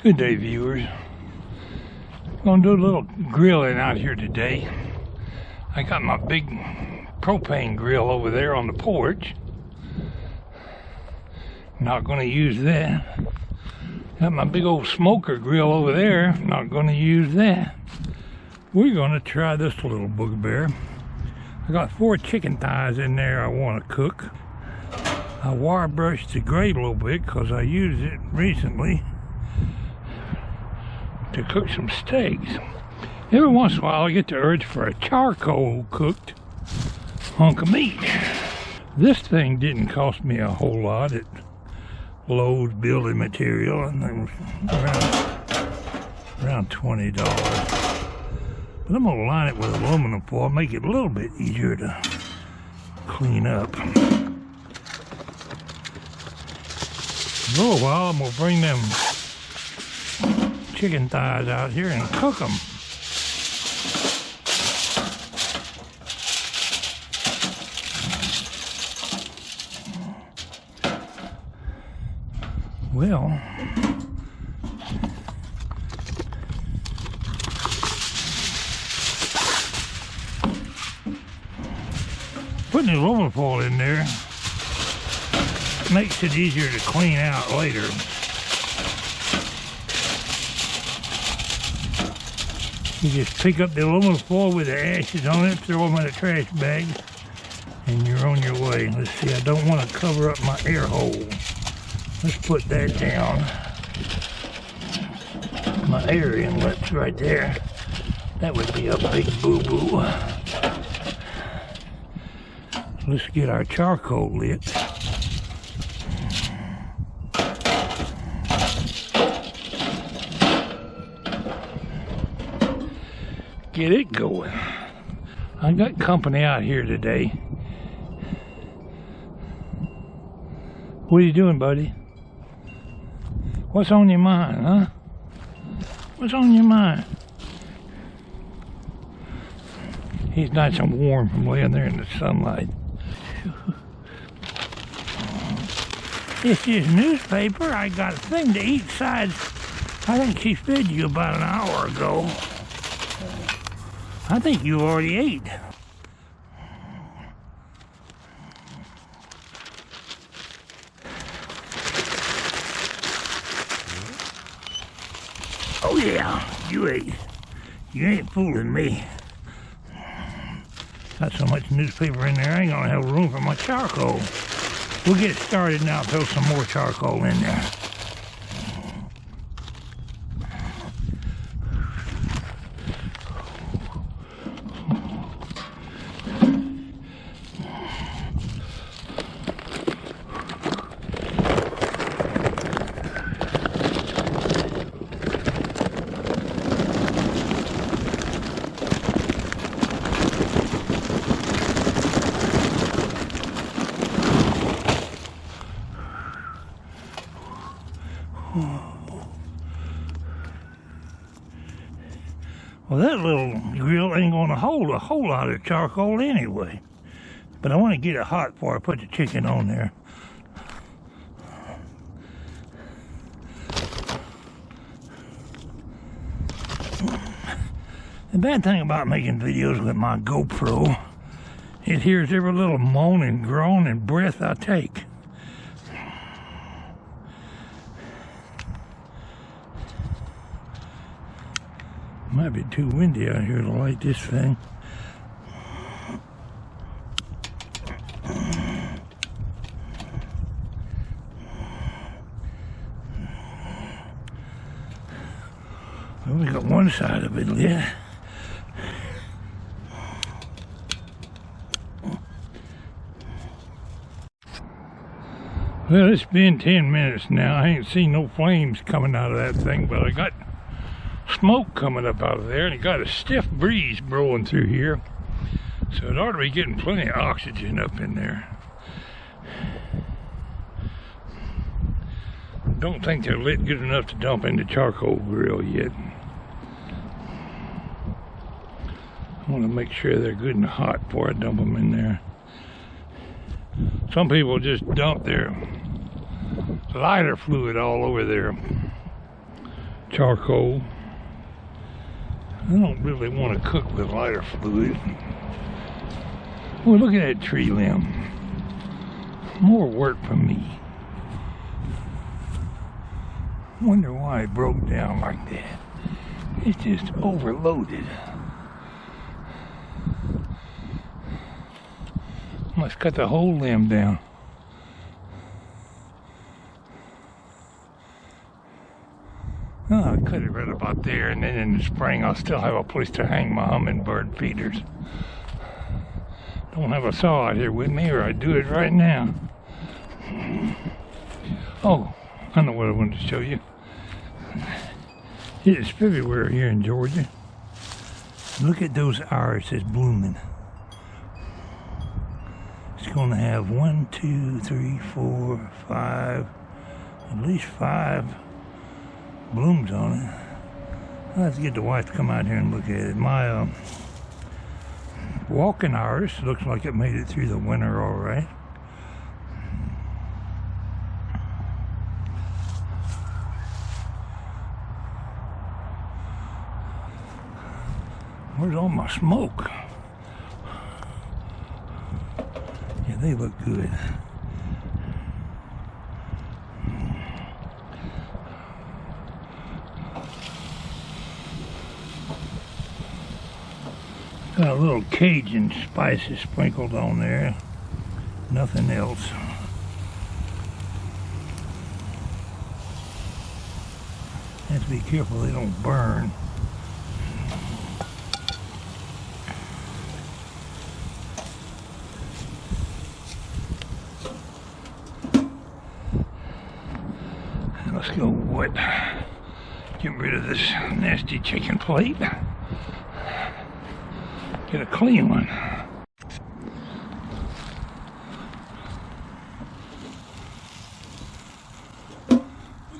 Good day, viewers. I'm gonna do a little grilling out here today. I got my big propane grill over there on the porch. Not gonna use that. Got my big old smoker grill over there. Not gonna use that. We're gonna try this little bugbear. I got 4 chicken thighs in there I want to cook. I wire brushed the grate a little bit because I used it recently to cook some steaks. Every once in a while I get the urge for a charcoal cooked hunk of meat. This thing didn't cost me a whole lot at Lowe's building material, and it was around $20. But I'm gonna line it with aluminum foil, make it a little bit easier to clean up. In a little while I'm gonna bring them chicken thighs out here and cook them. Well, putting the aluminum foil in there makes it easier to clean out later. You just pick up the aluminum foil with the ashes on it, throw them in a trash bag, and you're on your way. Let's see, I don't want to cover up my air hole. Let's put that down. My air inlet's right there. That would be a big boo-boo. Let's get our charcoal lit. Get it going. I got company out here today. What are you doing, buddy? What's on your mind, huh? What's on your mind? He's nice and warm from laying there in the sunlight. This is newspaper. I got a thing to eat sides. I think she fed you about an hour ago. I think you already ate. Oh yeah, you ate. You ain't fooling me. Got so much newspaper in there, I ain't gonna have room for my charcoal. We'll get started now, throw some more charcoal in there. Well, that little grill ain't gonna hold a whole lot of charcoal anyway. But I want to get it hot before I put the chicken on there. The bad thing about making videos with my GoPro, it hears every little moan and groan and breath I take. Might be too windy out here to light this thing. Well, we got one side of it lit. Well, it's been 10 minutes now. I ain't seen no flames coming out of that thing, but I got smoke coming up out of there, and it got a stiff breeze blowing through here, so it ought to be getting plenty of oxygen up in there. Don't think they're lit good enough to dump in the charcoal grill yet. I want to make sure they're good and hot before I dump them in there. Some people just dump their lighter fluid all over their charcoal. I don't really want to cook with lighter fluid. Well, look at that tree limb. More work for me. Wonder why it broke down like that. It's just overloaded. Must cut the whole limb down. Oh, I cut it right about there, and then in the spring I'll still have a place to hang my hummingbird feeders. Don't have a saw out here with me, or I'd do it right now. Oh, I know what I wanted to show you. It's February here in Georgia. Look at those irises blooming. It's going to have 1, 2, 3, 4, 5, at least 5 blooms on it. I'll have to get the wife to come out here and look at it. My walking iris looks like it made it through the winter all right. Where's all my smoke? Yeah, they look good. Got a little Cajun spices sprinkled on there. Nothing else. Have to be careful they don't burn. Let's go what? Get rid of this nasty chicken plate. Get a clean one.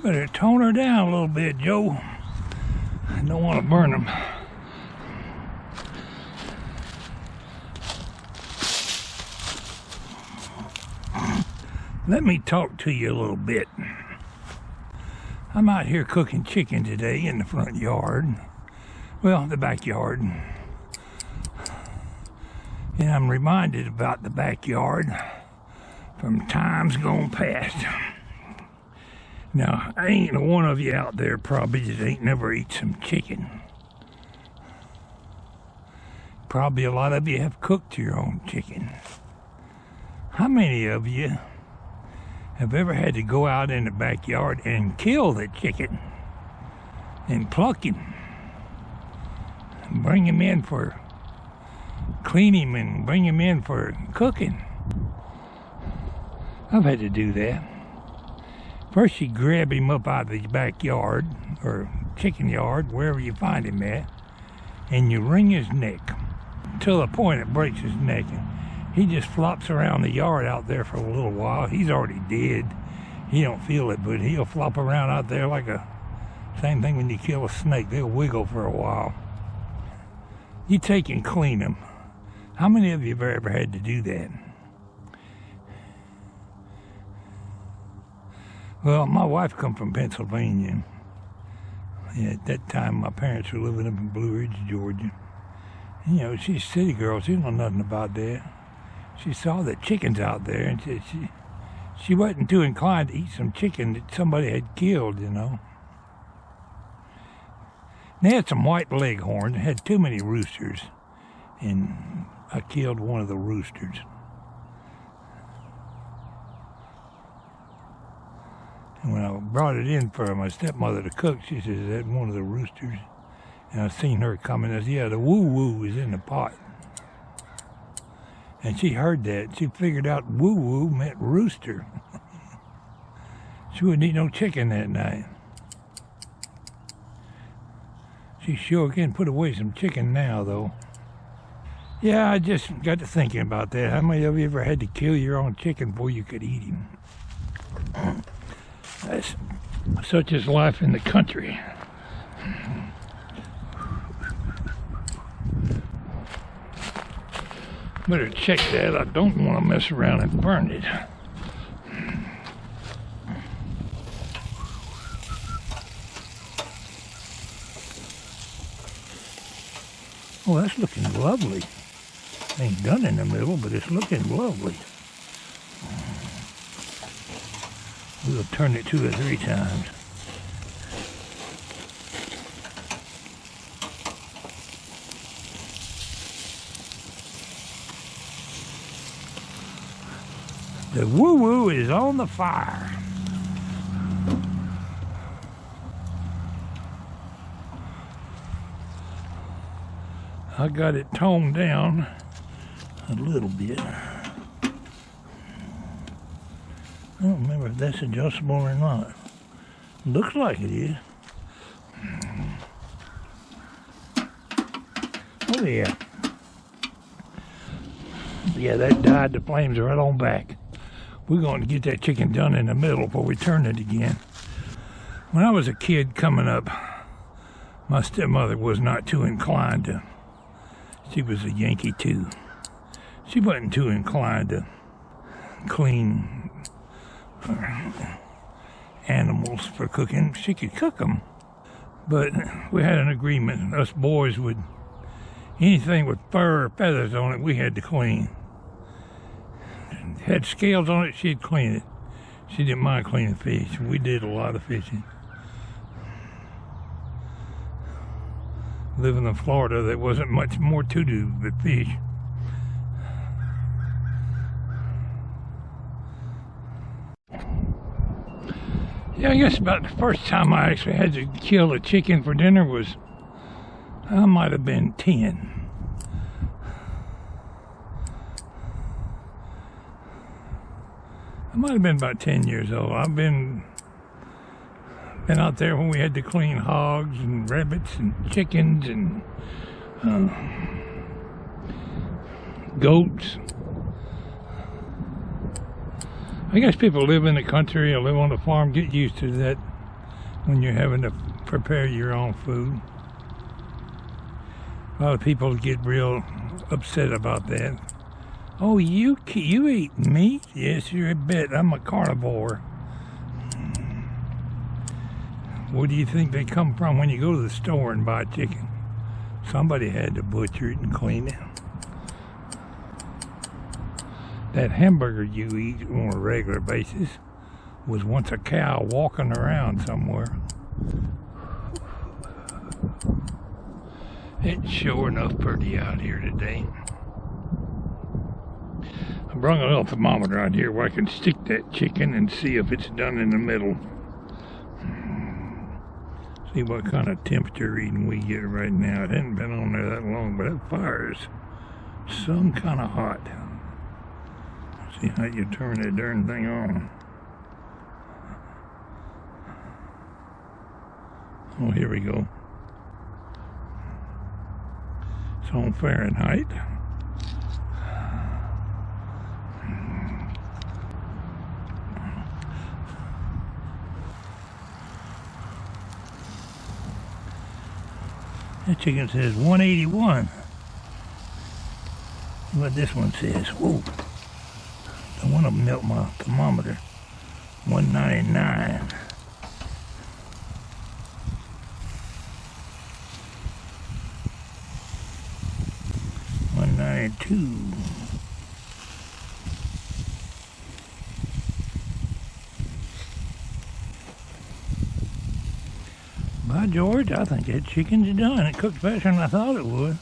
Better tone her down a little bit, Joe. I don't want to burn them. Let me talk to you a little bit. I'm out here cooking chicken today in the front yard. Well, the backyard. And I'm reminded about the backyard from times gone past. Now, ain't no one of you out there probably that ain't never eat some chicken. Probably a lot of you have cooked your own chicken. How many of you have ever had to go out in the backyard and kill the chicken and pluck him and bring him in for clean him and bring him in for cooking? I've had to do that. First you grab him up out of the backyard or chicken yard, wherever you find him at, and you wring his neck till the point it breaks his neck. He just flops around the yard out there for a little while. He's already dead. He don't feel it, but he'll flop around out there like a same thing when you kill a snake. They'll wiggle for a while. You take and clean them. How many of you have ever had to do that? Well, my wife come from Pennsylvania. Yeah, at that time, my parents were living up in Blue Ridge, Georgia. And, you know, she's a city girl. She don't know nothing about that. She saw the chickens out there, and she wasn't too inclined to eat some chicken that somebody had killed, you know. They had some white leghorns. They had too many roosters, and I killed one of the roosters. And when I brought it in for my stepmother to cook, she says, "Is that one of the roosters?" And I seen her coming. I said, "Yeah, the woo-woo is in the pot." And she heard that. She figured out woo-woo meant rooster. She wouldn't eat no chicken that night. She sure can put away some chicken now, though. Yeah, I just got to thinking about that. How many of you ever had to kill your own chicken before you could eat him? That's such is life in the country. Better check that. I don't want to mess around and burn it. Oh, that's looking lovely. Ain't done in the middle, but it's looking lovely. We'll turn it 2 or 3 times. The woo-woo is on the fire. I got it toned down a little bit. I don't remember if that's adjustable or not. Looks like it is. Oh yeah. Yeah, that died the flames right on back. We're going to get that chicken done in the middle before we turn it again. When I was a kid coming up, my stepmother was not too inclined to, she was a Yankee too. She wasn't too inclined to clean animals for cooking. She could cook them, but we had an agreement. Us boys would, anything with fur or feathers on it, we had to clean. Had scales on it, she'd clean it. She didn't mind cleaning fish. We did a lot of fishing. Living in Florida, there wasn't much more to do but fish. Yeah, I guess about the first time I actually had to kill a chicken for dinner was, I might have been 10. I might have been about 10 years old. I've been out there when we had to clean hogs and rabbits and chickens and goats. I guess people live in the country or live on the farm get used to that when you're having to prepare your own food. A lot of people get real upset about that. Oh, you eat meat? Yes, you're a bit. I'm a carnivore. Where do you think they come from when you go to the store and buy chicken? Somebody had to butcher it and clean it. That hamburger you eat on a regular basis was once a cow walking around somewhere. It's sure enough pretty out here today. I brought a little thermometer out here where I can stick that chicken and see if it's done in the middle. See what kind of temperature reading we get right now. It hasn't been on there that long, but that fire is some kind of hot. See how you turn that darn thing on. Oh, here we go. It's on Fahrenheit. That chicken says 181. What this one says. Whoa. I want to melt my thermometer. 199. 192. By George, I think that chicken's done. It cooked better than I thought it would.